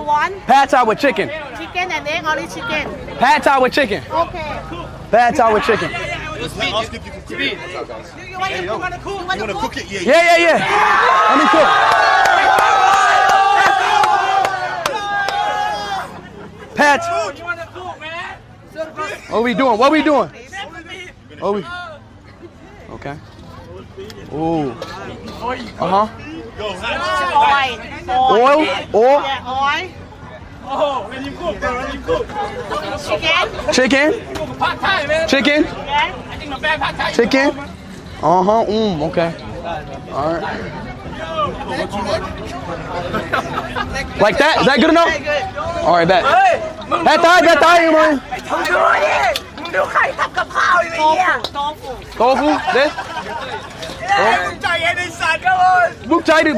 you want? Pad Thai with chicken. Chicken and egg, only chicken. Pad Thai with chicken. Okay. Pad Thai with chicken. You want to cook? You want to cook it? Yeah. Let me cook. Pad. What we doing? Oh, we. Okay. Ooh. Oil. Yeah, oil. Chicken. Okay. All right. Like that? Is that good enough? All right, bet. Pad Thai, man. Tofu. This. Book tighty. Okay.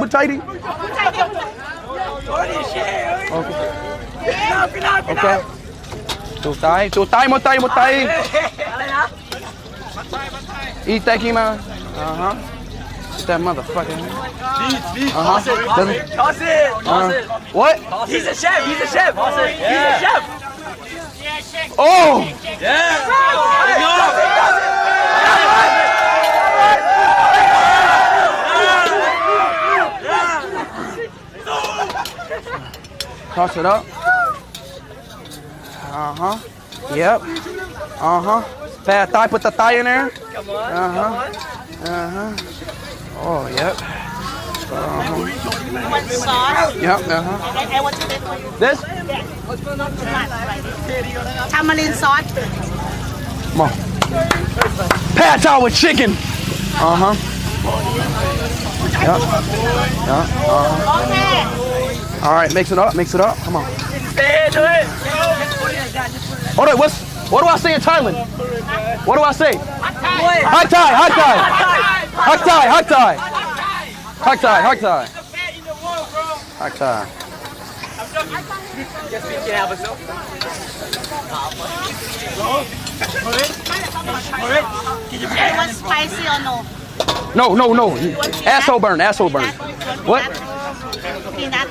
Một tay. Eat that kima. Eat that motherfucker. Toss it. What? He's a chef. He's a chef. Oh! Toss it up. Yep. Pad Thai, put the thigh in there. Come on. Oh, yep. One sauce. Yep. I want to make for you. This? Tamarind sauce. Come on. Pad Thai with chicken. Yep. Okay. All right, mix it up. Come on. Stay into it. Hold on, what do I say in Thailand? What do I say? Hot Thai. Just be careful. You want spicy or no? No. Asshole burn. What? Peanut.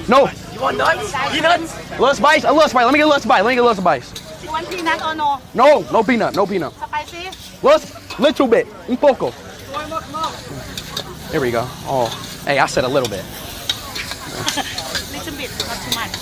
No. You want nuts? Peanuts? A little spice. Let me get a little spice. You want peanut or no? No peanut. Spicy? Little bit. Un poco. Here we go. Oh, hey, I said a little bit. Little bit, not too much.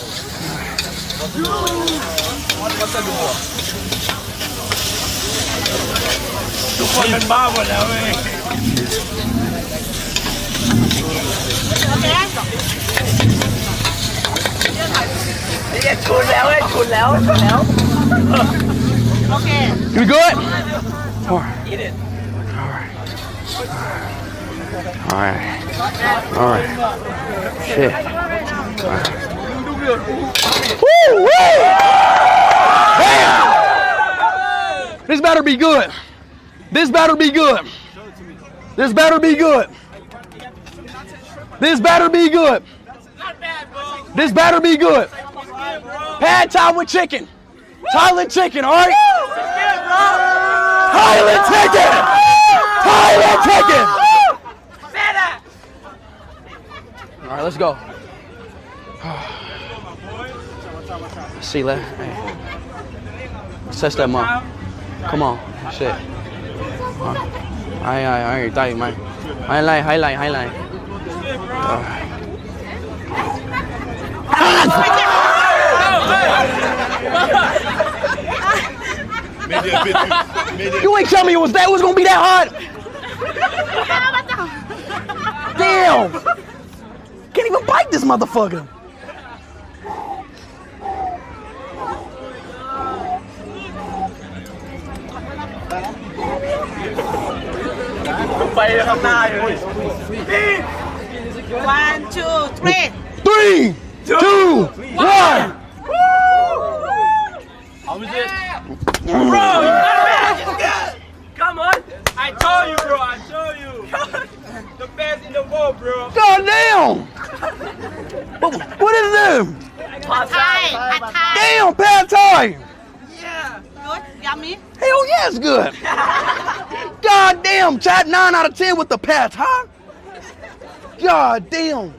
Okay. You good? Eat it. All right. Shit. Woo! Damn! This better be good. This better be good. Pad Thai with chicken. Thailand chicken, all right? Thailand chicken. All right, let's go. See, let's test that mom. Come on, shit. Ai, tay mày. Highlight. You ain't tell me it was gonna be that hot. Damn. Can't even bite this motherfucker. One, two, three. 3, 2, 1. How was it? Bro, come on. I told you, bro. The best in the world, bro. God damn. What is this? Pad Thai. Damn, Pad Thai. Yeah. Good, yummy. Hell yeah, it's good. God damn, chat 9 out of 10 with the Pad Thai. God damn.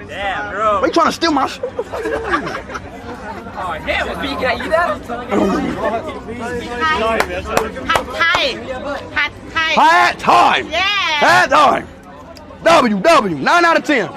Damn, bro. Why you trying to steal my shit? Oh, hell, can I eat that? Hat Thai. Hat time. Yeah. Hat time. W, 9 out of 10.